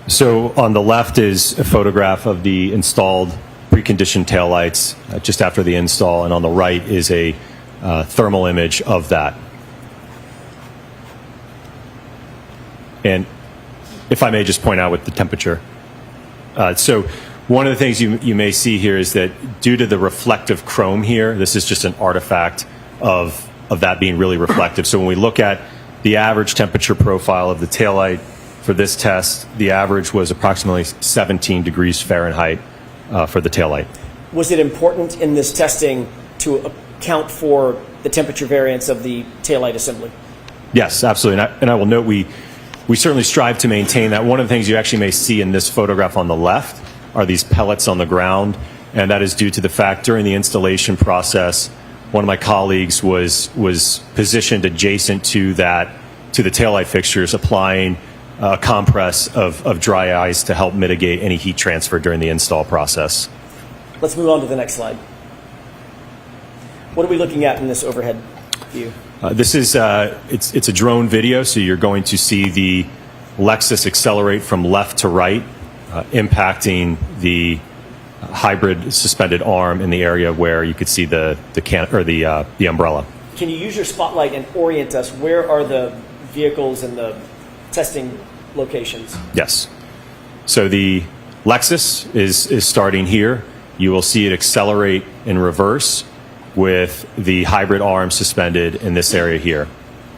So on the left is a photograph of the installed preconditioned taillights just after the install, and on the right is a thermal image of that. And if I may just point out with the temperature. So one of the things you may see here is that due to the reflective chrome here, this is just an artifact of that being really reflective. So when we look at the average temperature profile of the taillight for this test, the average was approximately 17 degrees Fahrenheit for the taillight. Was it important in this testing to account for the temperature variance of the taillight assembly? Yes, absolutely. And I will note we certainly strive to maintain that. One of the things you actually may see in this photograph on the left are these pellets on the ground, and that is due to the fact during the installation process, one of my colleagues was positioned adjacent to the taillight fixtures, applying a compress of dry ice to help mitigate any heat transfer during the install process. Let's move on to the next slide. What are we looking at in this overhead view? This is it's a drone video, so you're going to see the Lexus accelerate from left to right, impacting the hybrid suspended arm in the area where you could see the umbrella. Can you use your spotlight and orient us? Where are the vehicles and the testing locations? Yes. So the Lexus is starting here. You will see it accelerate in reverse with the hybrid arm suspended in this area here.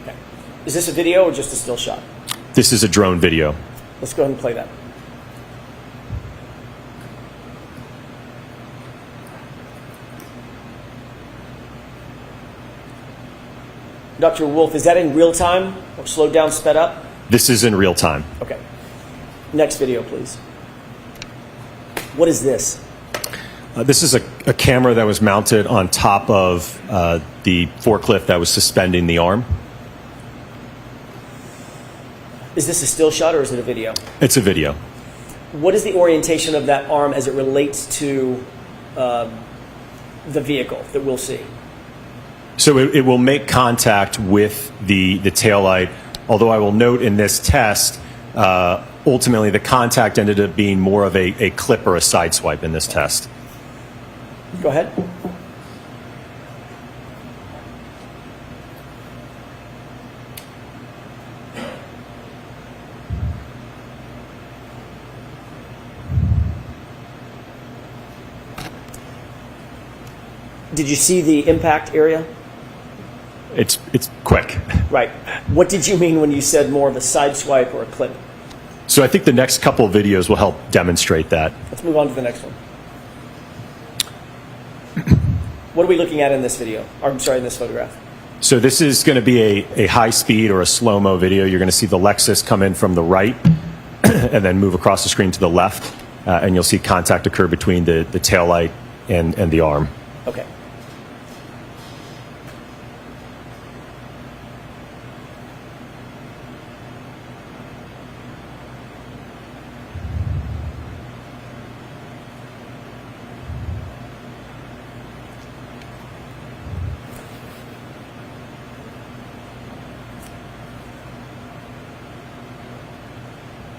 Okay. Is this a video or just a still shot? This is a drone video. Let's go ahead and play that. Dr. Wolfe, is that in real time or slowed down, sped up? This is in real time. Okay. Next video, please. What is this? This is a camera that was mounted on top of the forklift that was suspending the arm. Is this a still shot or is it a video? It's a video. What is the orientation of that arm as it relates to the vehicle that we'll see? So it will make contact with the taillight, although I will note in this test, ultimately the contact ended up being more of a clip or a side swipe in this test. Go ahead. Did you see the impact area? It's quick. Right. What did you mean when you said more of a side swipe or a clip? So I think the next couple of videos will help demonstrate that. Let's move on to the next one. What are we looking at in this video? Or, I'm sorry, in this photograph? So this is going to be a high speed or a slow-mo video. You're going to see the Lexus come in from the right and then move across the screen to the left, and you'll see contact occur between the taillight and the arm. Okay.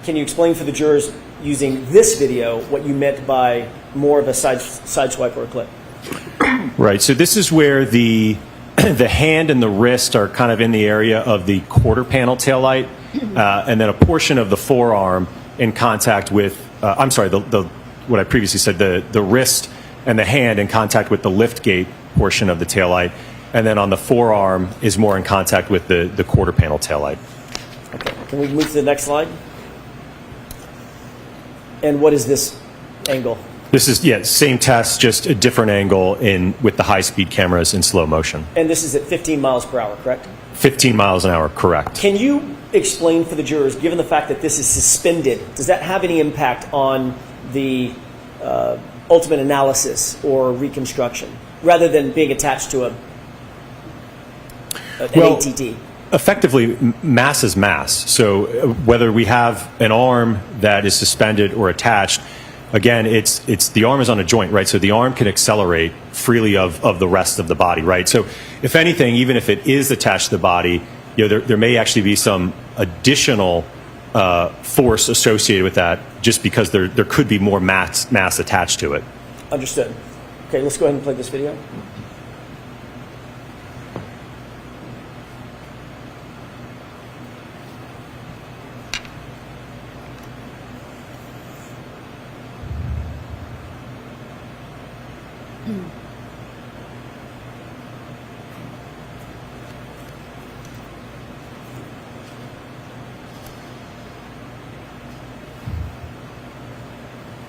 Can you explain for the jurors using this video what you meant by more of a side swipe or a clip? Right. So this is where the hand and the wrist are kind of in the area of the quarter panel taillight, and then a portion of the forearm in contact with, I'm sorry, what I previously said, the wrist and the hand in contact with the lift gate portion of the taillight, and then on the forearm is more in contact with the quarter panel taillight. Okay. Can we move to the next slide? And what is this angle? This is, yeah, same test, just a different angle with the high-speed cameras in slow motion. And this is at 15 miles per hour, correct? 15 miles an hour, correct. Can you explain for the jurors, given the fact that this is suspended, does that have any impact on the ultimate analysis or reconstruction, rather than being attached to an ATT? Effectively, mass is mass. So whether we have an arm that is suspended or attached, again, it's the arm is on a joint, right? So the arm can accelerate freely of the rest of the body, right? So if anything, even if it is attached to the body, there may actually be some additional force associated with that, just because there could be more mass attached to it. Understood. Okay, let's go ahead and play this video.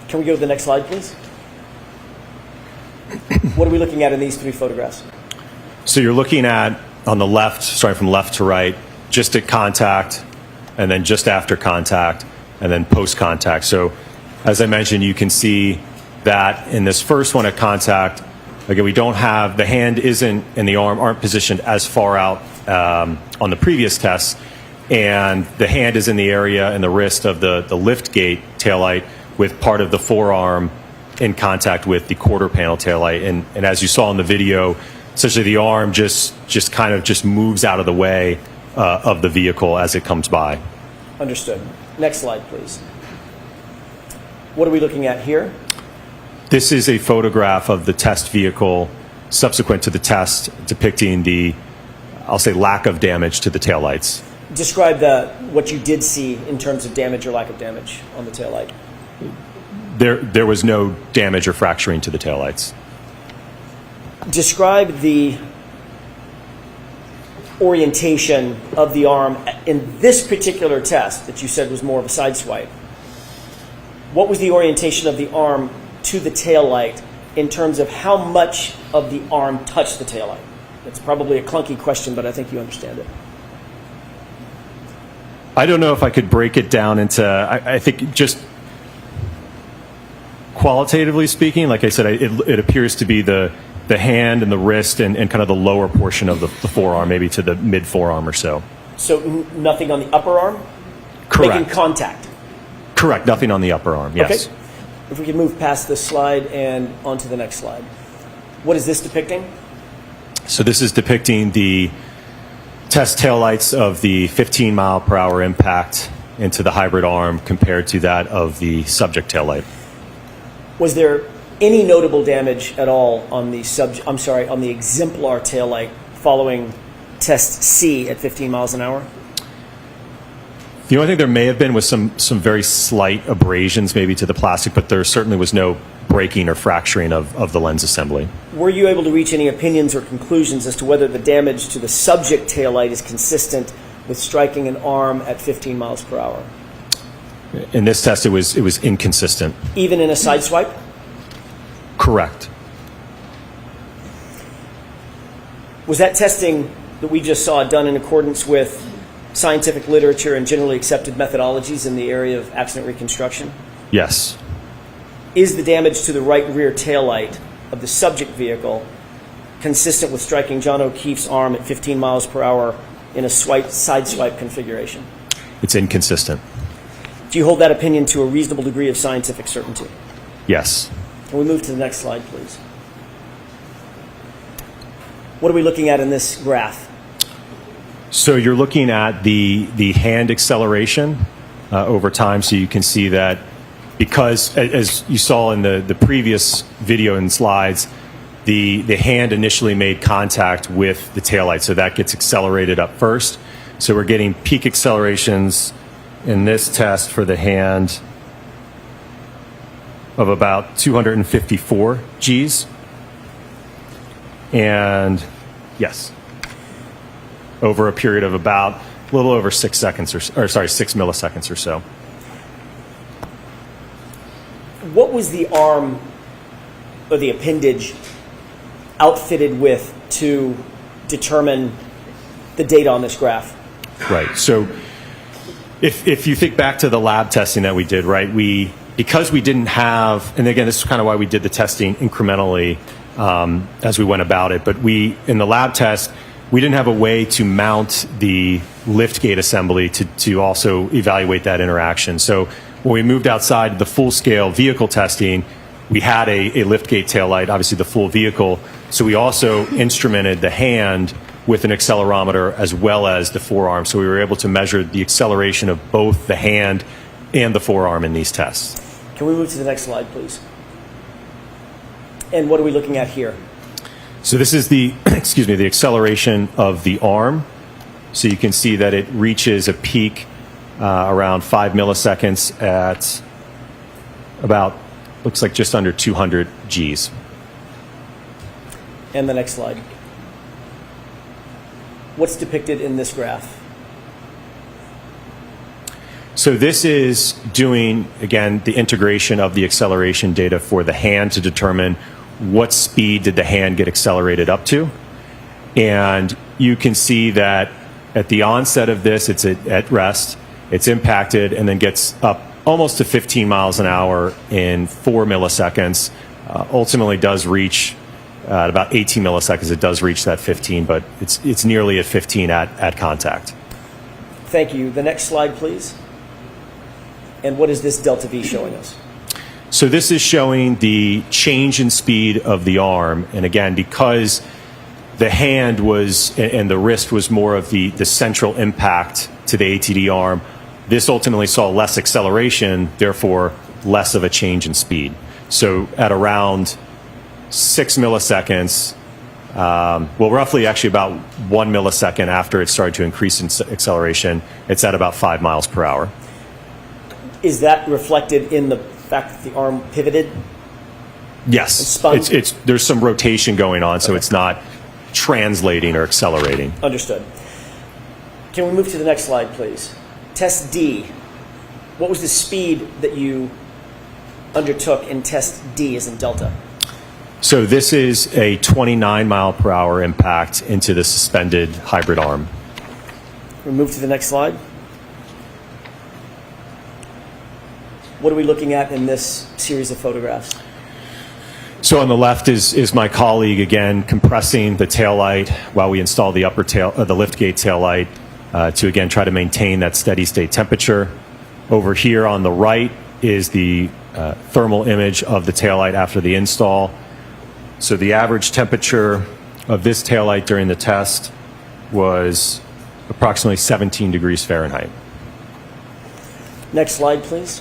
Can we go to the next slide, please? What are we looking at in these three photographs? So you're looking at, on the left, starting from left to right, just at contact, and then just after contact, and then post-contact. So as I mentioned, you can see that in this first one at contact, again, we don't have, the hand isn't and the arm aren't positioned as far out on the previous tests, and the hand is in the area and the wrist of the lift gate taillight, with part of the forearm in contact with the quarter panel taillight. And as you saw in the video, essentially the arm just kind of moves out of the way of the vehicle as it comes by. Understood. Next slide, please. What are we looking at here? This is a photograph of the test vehicle subsequent to the test, depicting the, I'll say, lack of damage to the taillights. Describe what you did see in terms of damage or lack of damage on the taillight. There was no damage or fracturing to the taillights. Describe the orientation of the arm in this particular test that you said was more of a side swipe. What was the orientation of the arm to the taillight in terms of how much of the arm touched the taillight? It's probably a clunky question, but I think you understand it. I don't know if I could break it down into, I think just qualitatively speaking, like I said, it appears to be the hand and the wrist and kind of the lower portion of the forearm, maybe to the mid forearm or so. So nothing on the upper arm? Correct. Making contact? Correct. Nothing on the upper arm, yes. Okay. If we can move past this slide and onto the next slide. What is this depicting? So this is depicting the test taillights of the 15 mile per hour impact into the hybrid arm compared to that of the subject taillight. Was there any notable damage at all on the on the exemplar taillight following test C at 15 miles an hour? The only thing there may have been was some very slight abrasions maybe to the plastic, but there certainly was no breaking or fracturing of the lens assembly. Were you able to reach any opinions or conclusions as to whether the damage to the subject taillight is consistent with striking an arm at 15 miles per hour? In this test, it was inconsistent. Even in a side swipe? Correct. Was that testing that we just saw done in accordance with scientific literature and generally accepted methodologies in the area of accident reconstruction? Yes. Is the damage to the right rear taillight of the subject vehicle consistent with striking John O'Keefe's arm at 15 miles per hour in a side swipe configuration? It's inconsistent. Do you hold that opinion to a reasonable degree of scientific certainty? Yes. Can we move to the next slide, please? What are we looking at in this graph? So you're looking at the hand acceleration over time, so you can see that because, as you saw in the previous video and slides, the hand initially made contact with the taillight, so that gets accelerated up first. So we're getting peak accelerations in this test for the hand of about 254 Gs. And yes, over a period of about a little over 6 seconds, or 6 milliseconds or so. What was the arm or the appendage outfitted with to determine the data on this graph? Right. So if you think back to the lab testing that we did, right, because we didn't have, and again, this is kind of why we did the testing incrementally as we went about it, but in the lab test, we didn't have a way to mount the liftgate assembly to also evaluate that interaction. So when we moved outside the full-scale vehicle testing, we had a liftgate taillight, obviously the full vehicle, so we also instrumented the hand with an accelerometer as well as the forearm. So we were able to measure the acceleration of both the hand and the forearm in these tests. Can we move to the next slide, please? And what are we looking at here? So this is the, excuse me, the acceleration of the arm. So you can see that it reaches a peak around 5 milliseconds at about, looks like just under 200 Gs. And the next slide. What's depicted in this graph? So this is doing, again, the integration of the acceleration data for the hand to determine what speed did the hand get accelerated up to. And you can see that at the onset of this, it's at rest, it's impacted, and then gets up almost to 15 miles an hour in 4 milliseconds. Ultimately does reach at about 18 milliseconds, it does reach that 15, but it's nearly at 15 at contact. Thank you. The next slide, please. And what is this delta V showing us? So this is showing the change in speed of the arm. And again, because the hand was, and the wrist was more of the central impact to the ATD arm, this ultimately saw less acceleration, therefore less of a change in speed. So at around 6 milliseconds, well, roughly actually about 1 millisecond after it started to increase in acceleration, it's at about 5 miles per hour. Is that reflected in the fact that the arm pivoted? Yes, spun? there's some rotation going on, so it's not translating or accelerating. Understood. Can we move to the next slide, please? Test D. What was the speed that you undertook in test D as in delta? So this is a 29 mile per hour impact into the suspended hybrid arm. We move to the next slide. What are we looking at in this series of photographs? So on the left is my colleague, again, compressing the taillight while we install the upper tail, the liftgate taillight to, again, try to maintain that steady state temperature. Over here on the right is the thermal image of the taillight after the install. So the average temperature of this taillight during the test was approximately 17 degrees Fahrenheit. Next slide, please.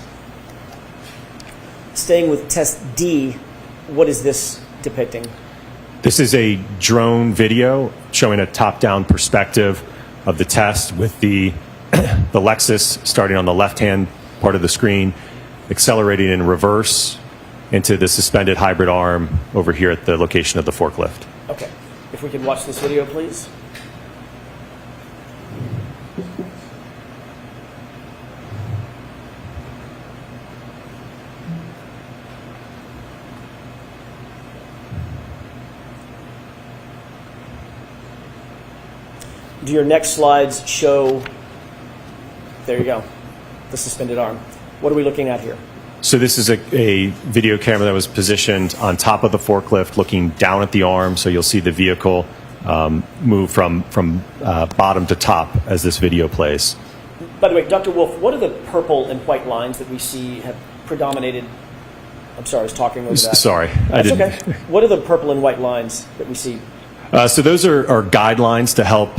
Staying with test D, what is this depicting? This is a drone video showing a top-down perspective of the test with the Lexus starting on the left-hand part of the screen, accelerating in reverse into the suspended hybrid arm over here at the location of the forklift. Okay. If we could watch this video, please. Do your next slides show, there you go, the suspended arm. What are we looking at here? So this is a video camera that was positioned on top of the forklift looking down at the arm, so you'll see the vehicle move from bottom to top as this video plays. By the way, Dr. Wolfe, what are the purple and white lines that we see have predominated? I'm sorry, I was talking over that. Sorry. That's okay. What are the purple and white lines that we see? So those are guidelines to help.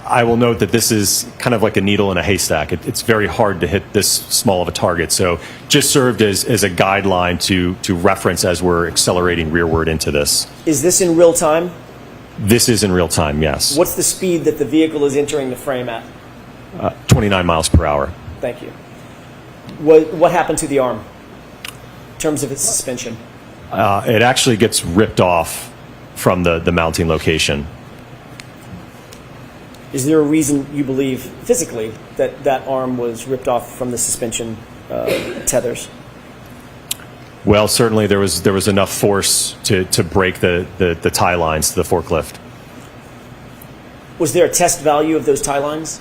I will note that this is kind of like a needle in a haystack. It's very hard to hit this small of a target. So just served as a guideline to reference as we're accelerating rearward into this. Is this in real time? This is in real time, yes. What's the speed that the vehicle is entering the frame at? 29 miles per hour. Thank you. What happened to the arm in terms of its suspension? It actually gets ripped off from the mounting location. Is there a reason you believe physically that that arm was ripped off from the suspension tethers? Well, certainly there was enough force to break the tie lines to the forklift. Was there a test value of those tie lines?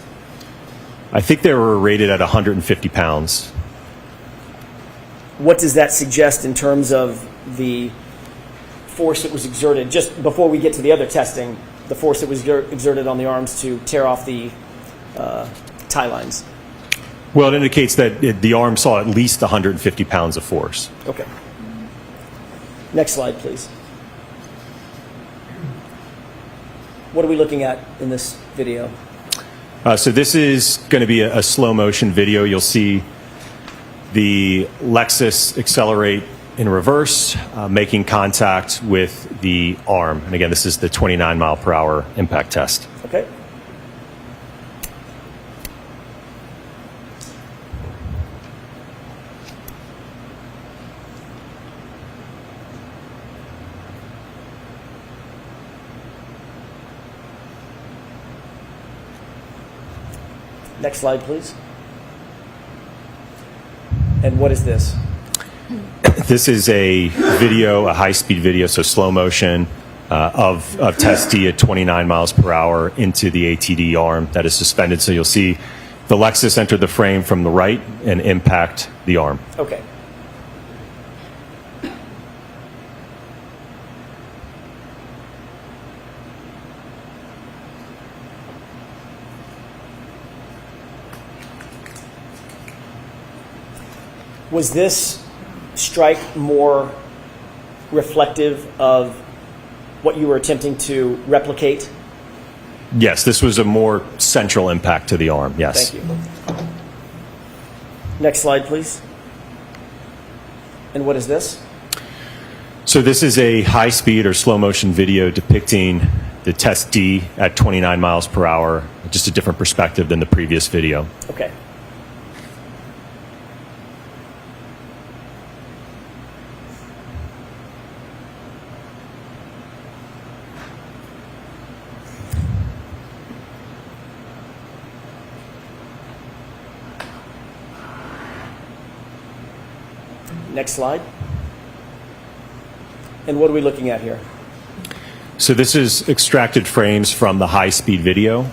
I think they were rated at 150 pounds. What does that suggest in terms of the force that was exerted? Just before we get to the other testing, the force that was exerted on the arms to tear off the tie lines? Well, it indicates that the arm saw at least 150 pounds of force. Okay. Next slide, please. What are we looking at in this video? So this is going to be a slow motion video. You'll see the Lexus accelerate in reverse, making contact with the arm. And again, this is the 29 mile per hour impact test. Okay. Next slide, please. And what is this? This is a video, a high-speed video, so slow motion of test D at 29 miles per hour into the ATD arm that is suspended. So you'll see the Lexus enter the frame from the right and impact the arm. Okay. Was this strike more reflective of what you were attempting to replicate? Yes, this was a more central impact to the arm, yes. Thank you. Next slide, please. And what is this? So this is a high-speed or slow-motion video depicting the test D at 29 miles per hour, just a different perspective than the previous video. Okay. Next slide. And what are we looking at here? So this is extracted frames from the high-speed video.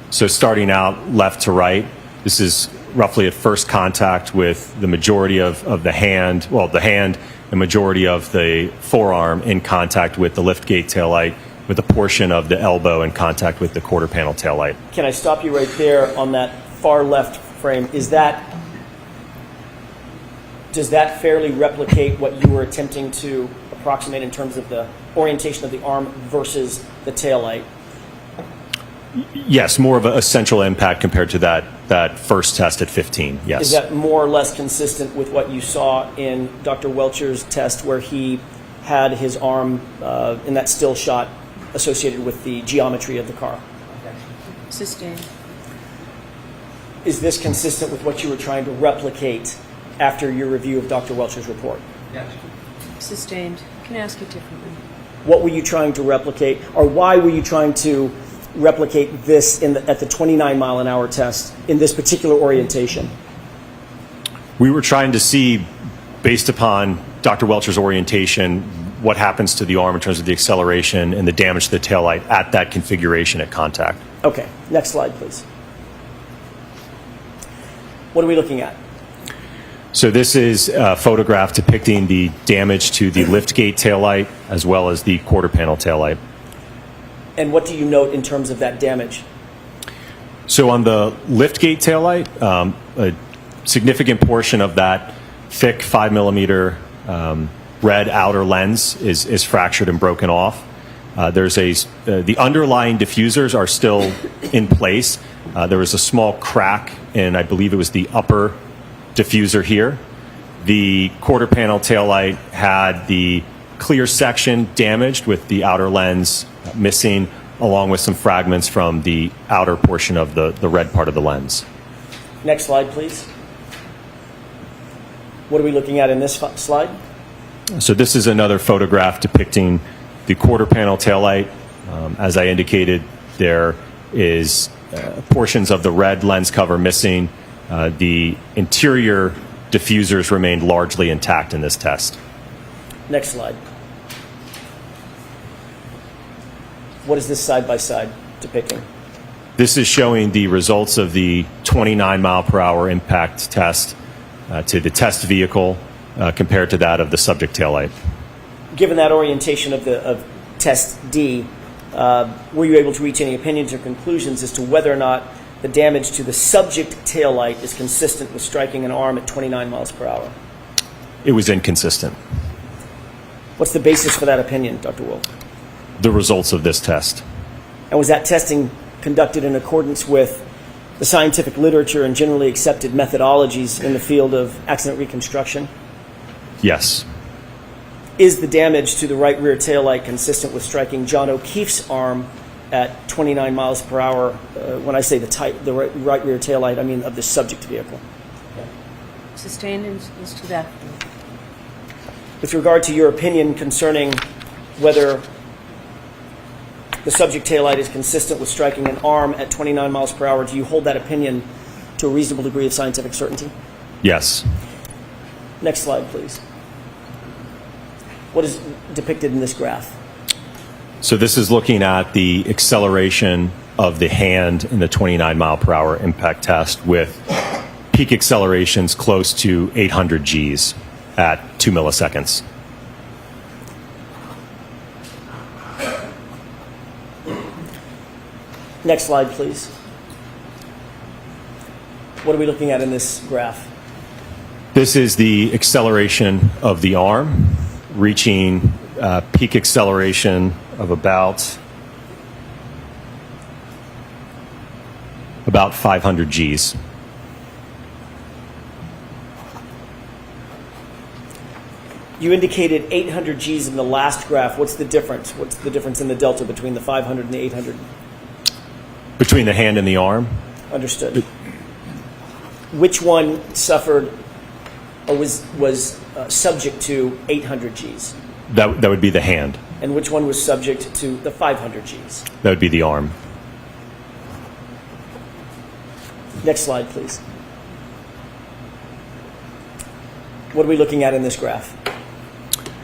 So starting out left to right, this is roughly at first contact with the majority of the hand, well, the hand, the majority of the forearm in contact with the liftgate taillight, with a portion of the elbow in contact with the quarter panel taillight. Can I stop you right there on that far left frame? Does that fairly replicate what you were attempting to approximate in terms of the orientation of the arm versus the taillight? Yes, more of a central impact compared to that first test at 15, yes. Is that more or less consistent with what you saw in Dr. Welcher's test where he had his arm in that still shot associated with the geometry of the car? Sustained. Is this consistent with what you were trying to replicate after your review of Dr. Welcher's report? Yes. Sustained. Can I ask you differently? What were you trying to replicate, or why were you trying to replicate this at the 29 mile an hour test in this particular orientation? We were trying to see, based upon Dr. Welcher's orientation, what happens to the arm in terms of the acceleration and the damage to the taillight at that configuration at contact. Okay, next slide, please. What are we looking at? So this is a photograph depicting the damage to the liftgate taillight as well as the quarter panel taillight. And what do you note in terms of that damage? So on the liftgate taillight, a significant portion of that thick 5 millimeter red outer lens is fractured and broken off. The underlying diffusers are still in place. There was a small crack in, I believe it was the upper diffuser here. The quarter panel taillight had the clear section damaged with the outer lens missing, along with some fragments from the outer portion of the red part of the lens. Next slide, please. What are we looking at in this slide? So this is another photograph depicting the quarter panel taillight. As I indicated, there is portions of the red lens cover missing. The interior diffusers remained largely intact in this test. Next slide. What is this side-by-side depicting? This is showing the results of the 29 mile per hour impact test to the test vehicle compared to that of the subject taillight. Given that orientation of test D, were you able to reach any opinions or conclusions as to whether or not the damage to the subject taillight is consistent with striking an arm at 29 miles per hour? It was inconsistent. What's the basis for that opinion, Dr. Wolfe? The results of this test. And was that testing conducted in accordance with the scientific literature and generally accepted methodologies in the field of accident reconstruction? Yes. Is the damage to the right rear taillight consistent with striking John O'Keefe's arm at 29 miles per hour? When I say the right rear taillight, I mean of the subject vehicle. Sustained as to that. With regard to your opinion concerning whether the subject taillight is consistent with striking an arm at 29 miles per hour, do you hold that opinion to a reasonable degree of scientific certainty? Yes. Next slide, please. What is depicted in this graph? So this is looking at the acceleration of the hand in the 29 mile per hour impact test with peak accelerations close to 800 Gs at 2 milliseconds. Next slide, please. What are we looking at in this graph? This is the acceleration of the arm, reaching peak acceleration of about 500 Gs. You indicated 800 Gs in the last graph. What's the difference? What's the difference in the delta between the 500 and the 800? Between the hand and the arm? Understood. Which one suffered or was subject to 800 Gs? That would be the hand. And which one was subject to the 500 Gs? That would be the arm. Next slide, please. What are we looking at in this graph?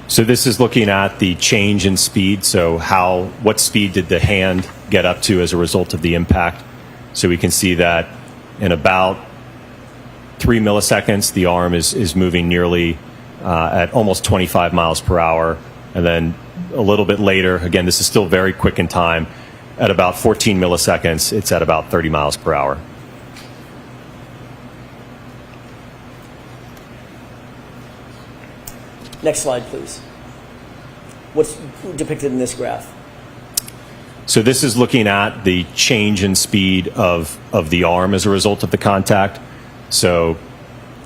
So this is looking at the change in speed. So what speed did the hand get up to as a result of the impact? So we can see that in about 3 milliseconds, the arm is moving nearly at almost 25 miles per hour. And then a little bit later, again, this is still very quick in time, at about 14 milliseconds, it's at about 30 miles per hour. Next slide, please. What's depicted in this graph? So this is looking at the change in speed of the arm as a result of the contact. So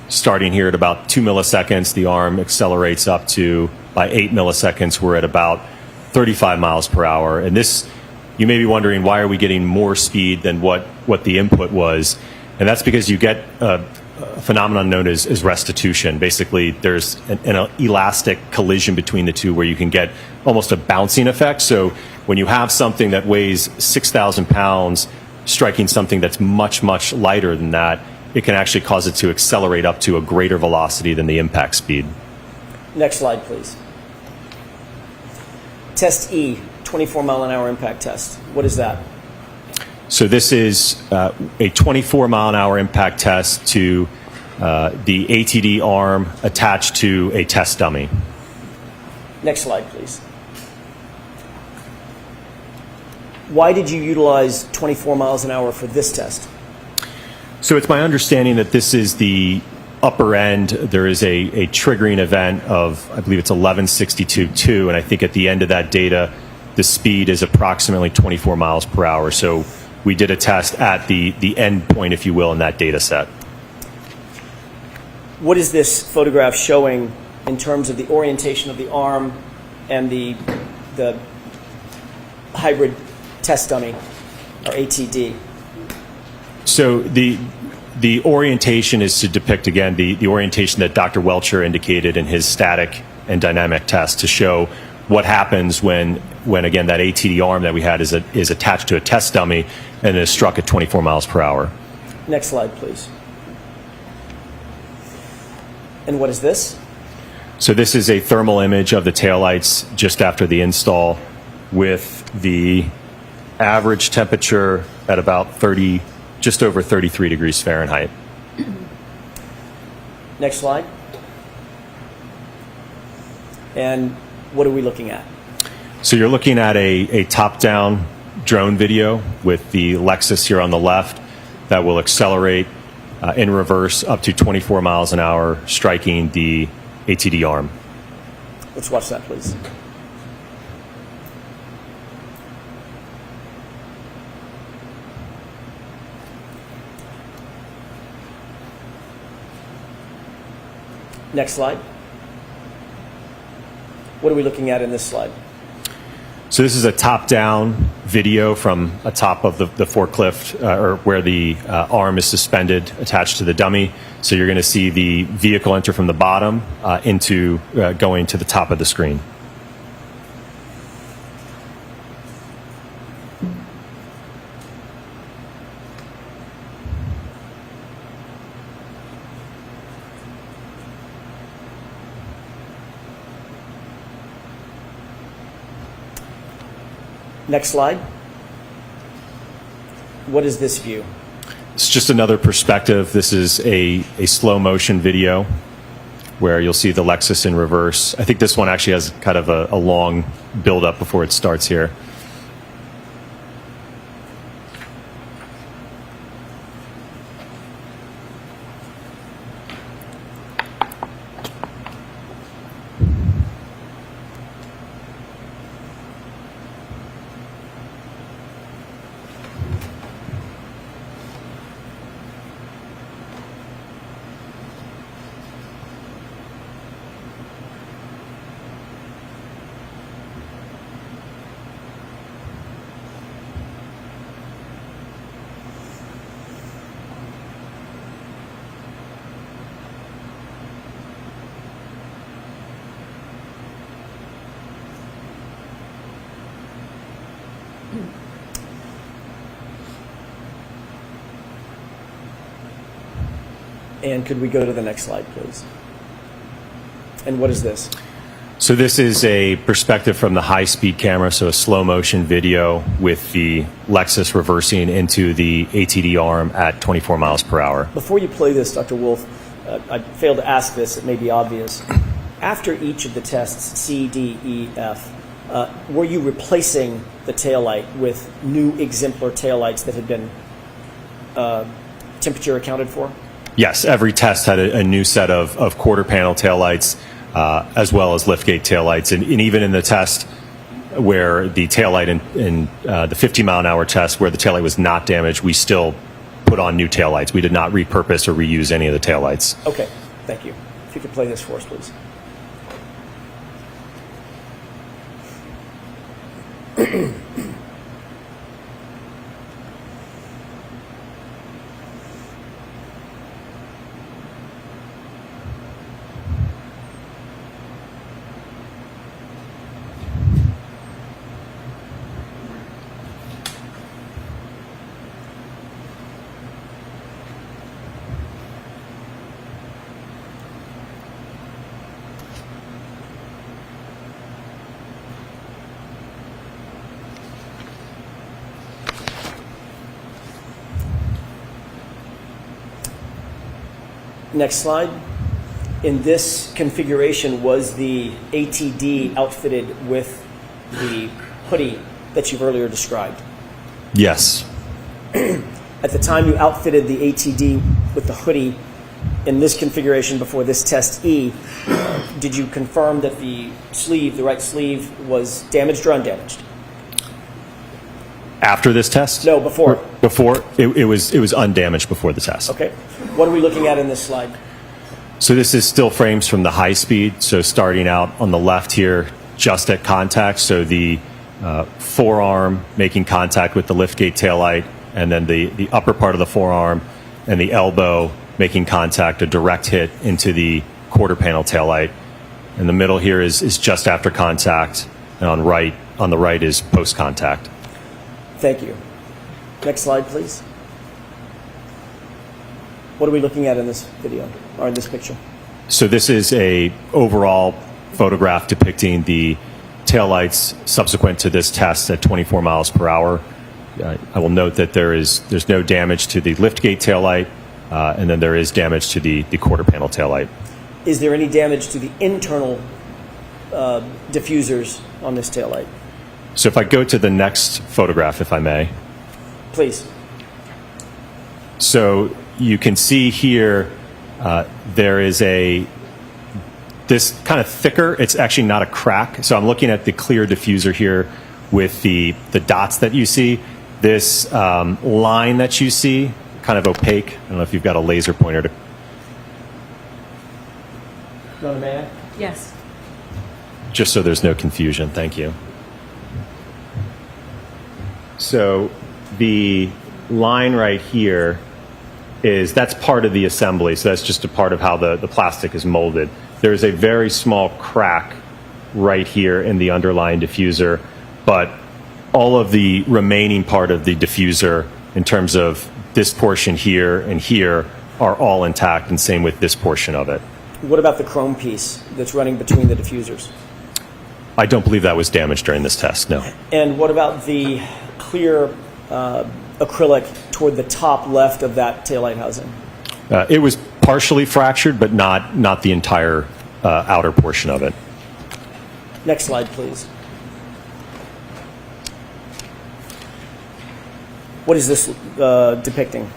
starting here at about 2 milliseconds, the arm accelerates up to, by 8 milliseconds, we're at about 35 miles per hour. And this, you may be wondering, why are we getting more speed than what the input was? And that's because you get a phenomenon known as restitution. Basically, there's an elastic collision between the two where you can get almost a bouncing effect. So when you have something that weighs 6,000 pounds striking something that's much, much lighter than that, it can actually cause it to accelerate up to a greater velocity than the impact speed. Next slide, please. Test E, 24 mile an hour impact test. What is that? So this is a 24 mile an hour impact test to the ATD arm attached to a test dummy. Next slide, please. Why did you utilize 24 miles an hour for this test? So it's my understanding that this is the upper end. There is a triggering event of, I believe it's 1162.2, and I think at the end of that data, the speed is approximately 24 miles per hour. So we did a test at the end point, if you will, in that data set. What is this photograph showing in terms of the orientation of the arm and the hybrid test dummy, or ATD? So the orientation is to depict, again, the orientation that Dr. Welcher indicated in his static and dynamic test to show what happens when again, that ATD arm that we had is attached to a test dummy and is struck at 24 miles per hour. Next slide, please. And what is this? So this is a thermal image of the taillights just after the install with the average temperature at about just over 33 degrees Fahrenheit. Next slide. And what are we looking at? So you're looking at a top-down drone video with the Lexus here on the left that will accelerate in reverse up to 24 miles an hour, striking the ATD arm. Let's watch that, please. Next slide. What are we looking at in this slide? So this is a top-down video from atop of the forklift, or where the arm is suspended, attached to the dummy. So you're going to see the vehicle enter from the bottom into going to the top of the screen. Next slide. What is this view? It's just another perspective. This is a slow motion video where you'll see the Lexus in reverse. I think this one actually has kind of a long build up before it starts here. And could we go to the next slide, please? And what is this? So this is a perspective from the high-speed camera, so a slow-motion video with the Lexus reversing into the ATD arm at 24 miles per hour. Before you play this, Dr. Wolfe, I failed to ask this. It may be obvious. After each of the tests, C, D, E, F, were you replacing the taillight with new exemplar taillights that had been temperature accounted for? Yes, every test had a new set of quarter panel taillights, as well as liftgate taillights. And even in the test where the taillight in the 50-mile-an-hour test where the taillight was not damaged, we still put on new taillights. We did not repurpose or reuse any of the taillights. Okay, thank you. If you could play this for us, please. Next slide. In this configuration, was the ATD outfitted with the hoodie that you've earlier described? Yes. At the time you outfitted the ATD with the hoodie in this configuration before this test E, did you confirm that the sleeve, the right sleeve, was damaged or undamaged? After this test? No, before. Before, it was undamaged before the test. Okay. What are we looking at in this slide? So this is still frames from the high speed. So starting out on the left here, just at contact. So the forearm making contact with the liftgate taillight, and then the upper part of the forearm and the elbow making contact, a direct hit into the quarter panel taillight. And the middle here is just after contact, and on the right is post contact. Thank you. Next slide, please. What are we looking at in this video, or in this picture? So this is a overall photograph depicting the taillights subsequent to this test at 24 miles per hour. I will note that there's no damage to the liftgate taillight, and then there is damage to the quarter panel taillight. Is there any damage to the internal diffusers on this taillight? So if I go to the next photograph, if I may. Please. So you can see here there is this kind of thicker, it's actually not a crack. So I'm looking at the clear diffuser here with the dots that you see. This line that you see, kind of opaque. I don't know if you've got a laser pointer to. Donna, may I? Yes. Just so there's no confusion, thank you. So the line right here that's part of the assembly, so that's just a part of how the plastic is molded. There's a very small crack right here in the underlying diffuser, but all of the remaining part of the diffuser in terms of this portion here and here are all intact, and same with this portion of it. What about the chrome piece that's running between the diffusers? I don't believe that was damaged during this test, no. And what about the clear acrylic toward the top left of that taillight housing? It was partially fractured, but not the entire outer portion of it. Next slide, please. What is this depicting?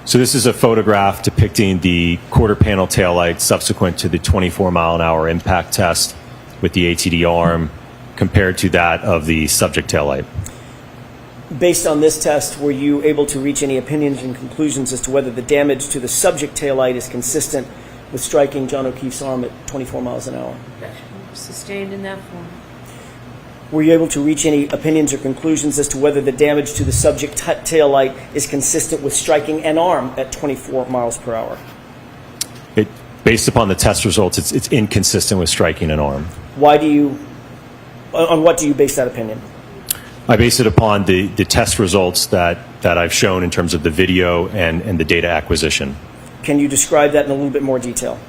So this is a photograph depicting the quarter panel taillight subsequent to the 24-mile-an-hour impact test with the ATD arm compared to that of the subject taillight. Based on this test, were you able to reach any opinions and conclusions as to whether the damage to the subject taillight is consistent with striking John O'Keefe's arm at 24 miles an hour? Sustained in that form. Were you able to reach any opinions or conclusions as to whether the damage to the subject taillight is consistent with striking an arm at 24 miles per hour? Based upon the test results, it's inconsistent with striking an arm. On what do you base that opinion? I base it upon the test results that I've shown in terms of the video and the data acquisition. Can you describe that in a little bit more detail?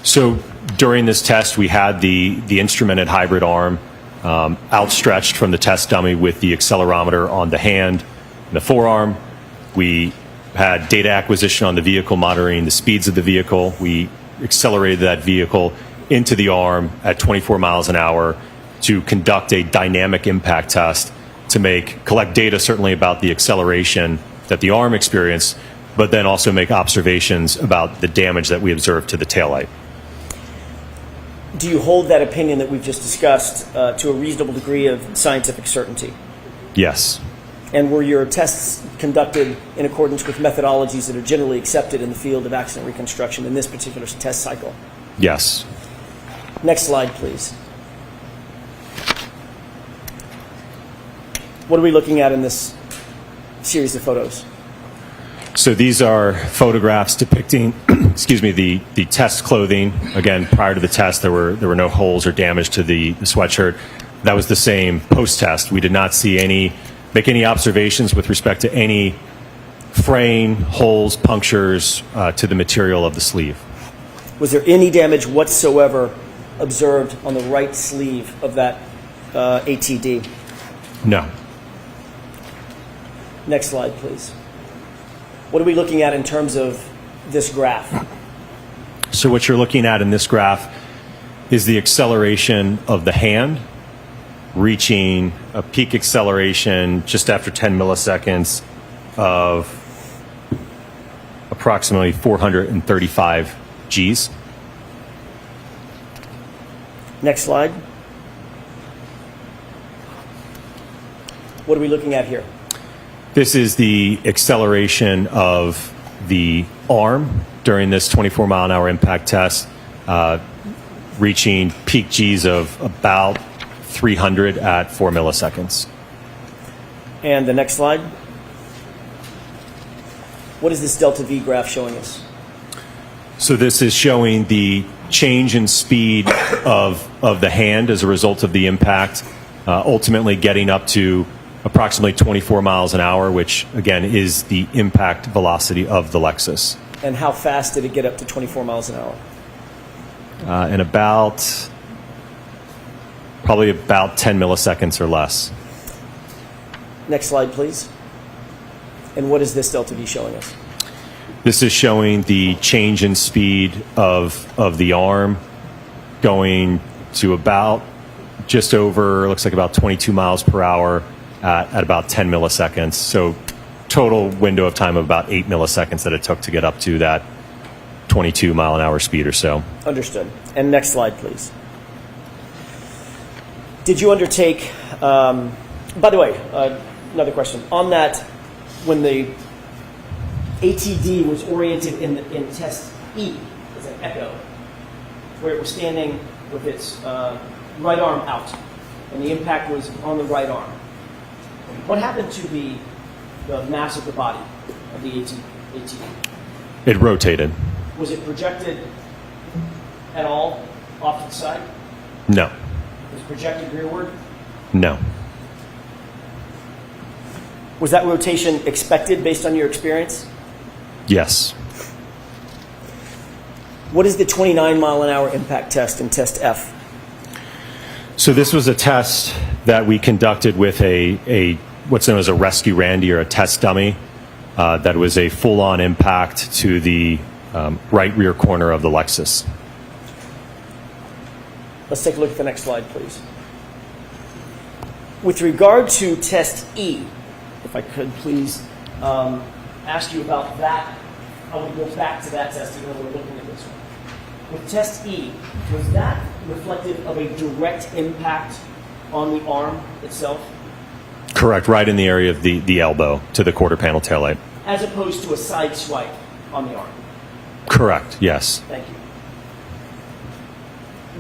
So during this test, we had the instrumented hybrid arm outstretched from the test dummy with the accelerometer on the hand and the forearm. We had data acquisition on the vehicle, monitoring the speeds of the vehicle. We accelerated that vehicle into the arm at 24 miles an hour to conduct a dynamic impact test to collect data certainly about the acceleration that the arm experienced, but then also make observations about the damage that we observed to the taillight. Do you hold that opinion that we've just discussed to a reasonable degree of scientific certainty? Yes. And were your tests conducted in accordance with methodologies that are generally accepted in the field of accident reconstruction in this particular test cycle? Yes. Next slide, please. What are we looking at in this series of photos? So these are photographs depicting, the test clothing. Again, prior to the test, there were no holes or damage to the sweatshirt. That was the same post-test. We did not make any observations with respect to any fraying, holes, punctures to the material of the sleeve. Was there any damage whatsoever observed on the right sleeve of that ATD? No. Next slide, please. What are we looking at in terms of this graph? So what you're looking at in this graph is the acceleration of the hand reaching a peak acceleration just after 10 milliseconds of approximately 435 Gs. Next slide. What are we looking at here? This is the acceleration of the arm during this 24-mile-an-hour impact test, reaching peak Gs of about 300 at 4 milliseconds. And the next slide. What is this delta V graph showing us? So this is showing the change in speed of the hand as a result of the impact, ultimately getting up to approximately 24 miles an hour, which again is the impact velocity of the Lexus. And how fast did it get up to 24 miles an hour? In probably about 10 milliseconds or less. Next slide, please. And what is this delta V showing us? This is showing the change in speed of the arm going to about just over, looks like about 22 miles per hour at about 10 milliseconds. So total window of time of about 8 milliseconds that it took to get up to that 22 mile an hour speed or so. Understood. And next slide, please. Did you undertake, by the way, another question. On that, when the ATD was oriented in test E, as an echo, where it was standing with its right arm out, and the impact was on the right arm. What happened to the mass of the body of the ATV? It rotated. Was it projected at all off to the side? No. Was it projected rearward? No. Was that rotation expected based on your experience? Yes. What is the 29-mile-an-hour impact test in Test F? So this was a test that we conducted with a what's known as a rescue Randy, or a test dummy, that was a full-on impact to the right rear corner of the Lexus. Let's take a look at the next slide, please. With regard to Test E, if I could please ask you about that. I want to go back to that test even though we're looking at this one. With Test E, was that reflective of a direct impact on the arm itself? Correct, right in the area of the elbow to the quarter panel taillight. As opposed to a side swipe on the arm? Correct, yes. Thank you.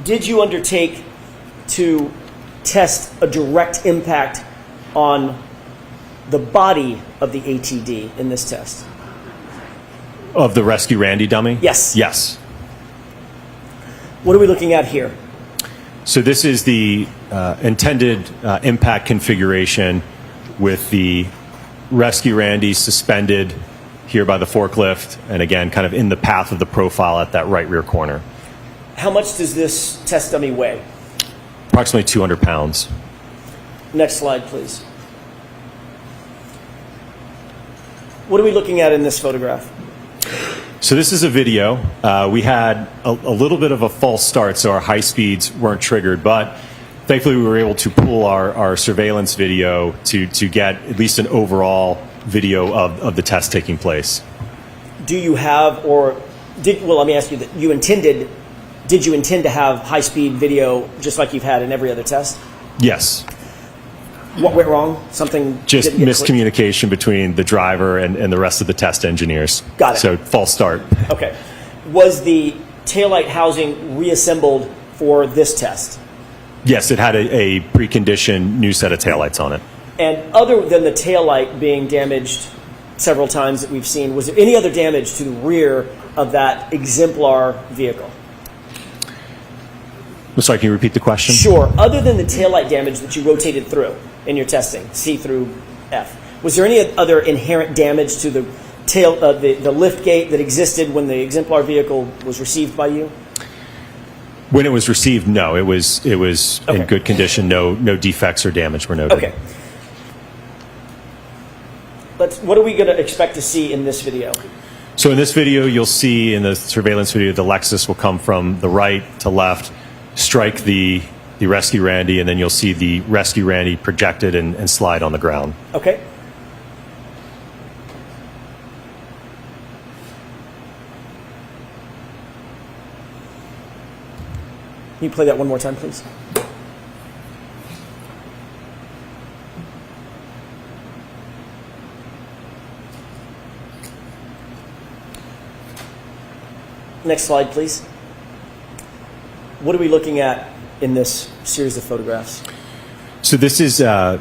Did you undertake to test a direct impact on the body of the ATD in this test? Of the rescue Randy dummy? Yes. Yes. What are we looking at here? So this is the intended impact configuration with the rescue Randy suspended here by the forklift, and again, kind of in the path of the profile at that right rear corner. How much does this test dummy weigh? Approximately 200 pounds. Next slide, please. What are we looking at in this photograph? So this is a video. We had a little bit of a false start, so our high speeds weren't triggered, but thankfully we were able to pull our surveillance video to get at least an overall video of the test taking place. Do you have, or let me ask you that did you intend to have high-speed video just like you've had in every other test? Yes. What went wrong? Something Just didn't get miscommunication between the driver and the rest of the test engineers. Got it. So false start. Okay. Was the taillight housing reassembled for this test? Yes, it had a preconditioned new set of taillights on it. And other than the taillight being damaged several times that we've seen, was there any other damage to the rear of that exemplar vehicle? I'm sorry, can you repeat the question? Sure. Other than the taillight damage that you rotated through in your testing, C through F, was there any other inherent damage to the the lift gate that existed when the exemplar vehicle was received by you? When it was received, no. It was Okay. in good condition. No defects or damage were noted. Okay. What are we going to expect to see in this video? So in this video, you'll see in the surveillance video, the Lexus will come from the right to left, strike the rescue Randy, and then you'll see the rescue Randy projected and slide on the ground. Okay. Can you play that one more time, please? Next slide, please. What are we looking at in this series of photographs? So this is a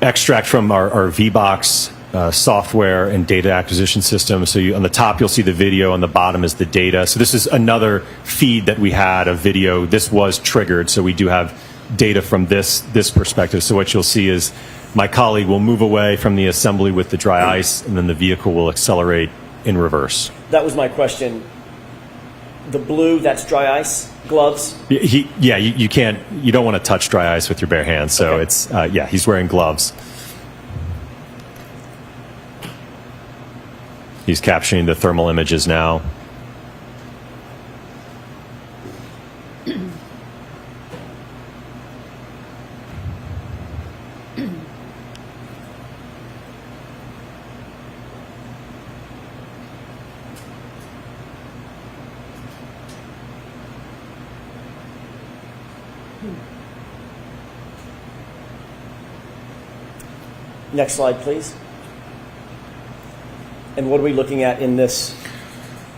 extract from our V-Box software and data acquisition system. So on the top, you'll see the video. On the bottom is the data. So this is another feed that we had of video. This was triggered, so we do have data from this perspective. So what you'll see is my colleague will move away from the assembly with the dry ice, and then the vehicle will accelerate in reverse. That was my question. The blue, that's dry ice, gloves? You can't, you don't want to touch dry ice with your bare hands. So Okay. it's, he's wearing gloves. He's capturing the thermal images now. Next slide, please. And what are we looking at in this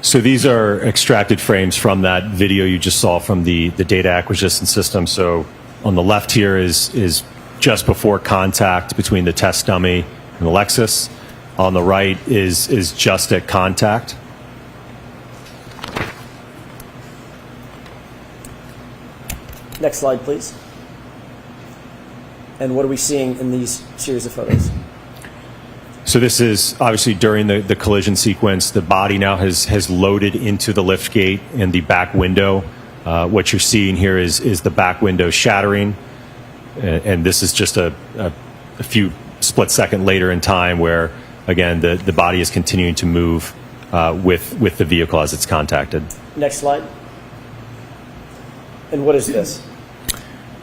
So these are extracted frames from that video you just saw from the data acquisition system. So on the left here is just before contact between the test dummy and the Lexus. On the right is just at contact. Next slide, please. And what are we seeing in these series of photos? So this is obviously during the collision sequence. The body now has loaded into the lift gate and the back window. What you're seeing here is the back window shattering. And this is just a few split second later in time where, again, the body is continuing to move with the vehicle as it's contacted. Next slide. And what is this?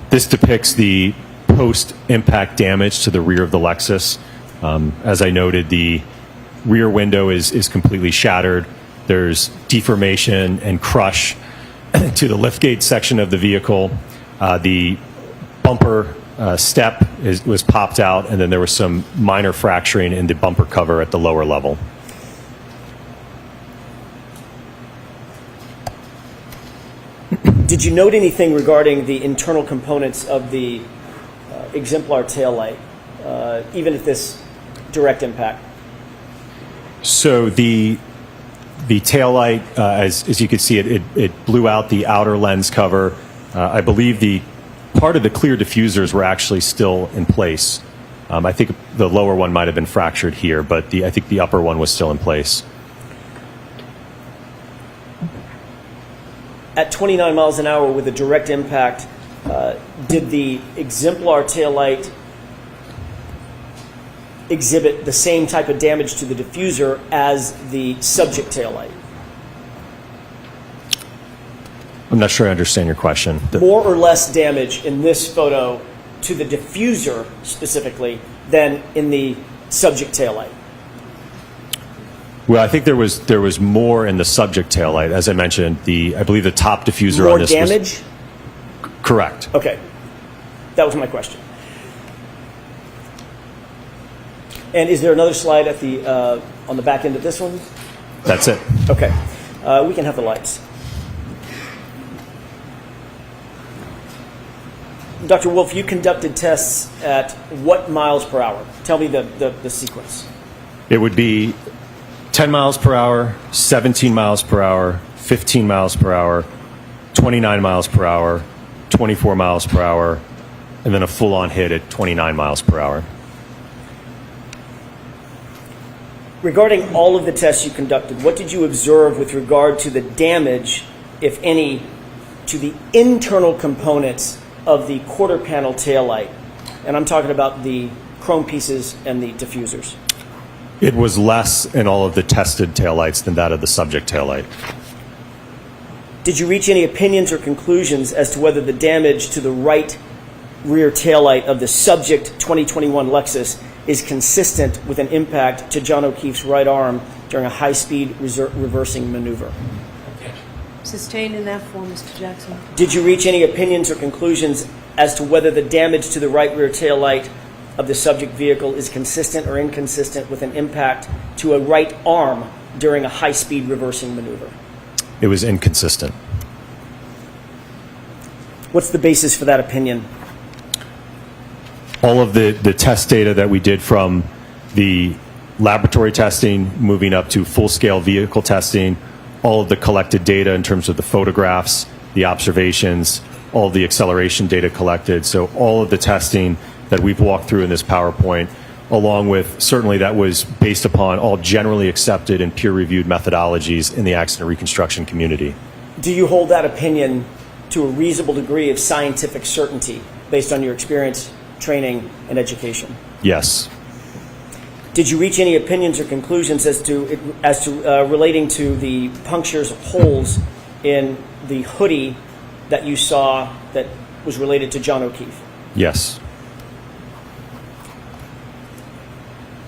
This depicts the post-impact damage to the rear of the Lexus. As I noted, the rear window is completely shattered. There's deformation and crush to the liftgate section of the vehicle. The bumper step was popped out, and then there was some minor fracturing in the bumper cover at the lower level. Did you note anything regarding the internal components of the exemplar taillight, even at this direct impact? So the taillight, as you can see, it blew out the outer lens cover. I believe the part of the clear diffusers were actually still in place. I think the lower one might have been fractured here, but I think the upper one was still in place. At 29 miles an hour with a direct impact, did the exemplar taillight exhibit the same type of damage to the diffuser as the subject taillight? I'm not sure I understand your question. More or less damage in this photo to the diffuser specifically than in the subject taillight? Well, I think there was more in the subject taillight. As I mentioned, I believe the top diffuser More on this damage? was correct. Okay. That was my question. And is there another slide at the on the back end of this one? That's it. Okay. We can have the lights. Dr. Wolfe, you conducted tests at what miles per hour? Tell me the sequence. It would be 10 miles per hour, 17 miles per hour, 15 miles per hour, 29 miles per hour, 24 miles per hour, and then a full-on hit at 29 miles per hour. Regarding all of the tests you conducted, what did you observe with regard to the damage, if any, to the internal components of the quarter panel taillight? And I'm talking about the chrome pieces and the diffusers. It was less in all of the tested taillights than that of the subject taillight. Did you reach any opinions or conclusions as to whether the damage to the right rear taillight of the subject 2021 Lexus is consistent with an impact to John O'Keefe's right arm during a high-speed reversing maneuver? Sustained in that form, Mr. Jackson. Did you reach any opinions or conclusions as to whether the damage to the right rear taillight of the subject vehicle is consistent or inconsistent with an impact to a right arm during a high-speed reversing maneuver? It was inconsistent. What's the basis for that opinion? All of the test data that we did from the laboratory testing, moving up to full-scale vehicle testing, all of the collected data in terms of the photographs, the observations, all of the acceleration data collected. So all of the testing that we've walked through in this PowerPoint, along with certainly that was based upon all generally accepted and peer-reviewed methodologies in the accident reconstruction community. Do you hold that opinion to a reasonable degree of scientific certainty based on your experience, training, and education? Yes. Did you reach any opinions or conclusions as to relating to the punctures, holes in the hoodie that you saw that was related to John O'Keefe? Yes.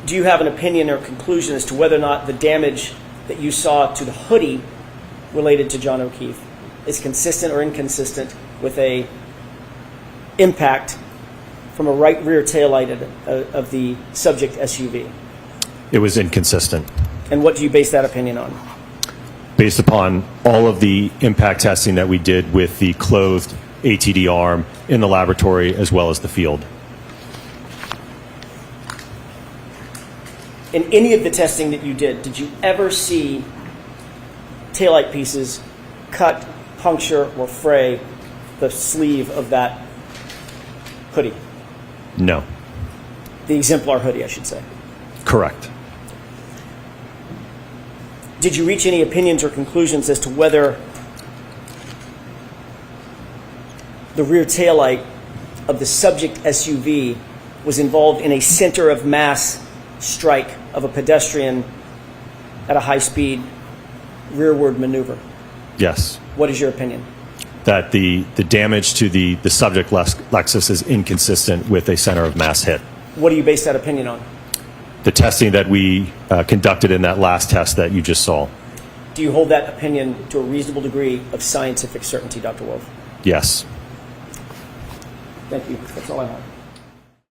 Do you have an opinion or conclusion as to whether or not the damage that you saw to the hoodie related to John O'Keefe is consistent or inconsistent with a impact from a right rear taillight of the subject SUV? It was inconsistent. And what do you base that opinion on? based upon all of the impact testing that we did with the clothed ATD arm in the laboratory as well as the field. In any of the testing that you did you ever see taillight pieces cut, puncture, or fray the sleeve of that hoodie? No. The exemplar hoodie, I should say. Correct. Did you reach any opinions or conclusions as to whether the rear taillight of the subject SUV was involved in a center of mass strike of a pedestrian at a high-speed rearward maneuver? Yes. What is your opinion? That the damage to the subject Lexus is inconsistent with a center of mass hit. What do you base that opinion on? The testing that we conducted in that last test that you just saw. Do you hold that opinion to a reasonable degree of scientific certainty, Dr. Wolfe? Yes. Thank you. That's all I have.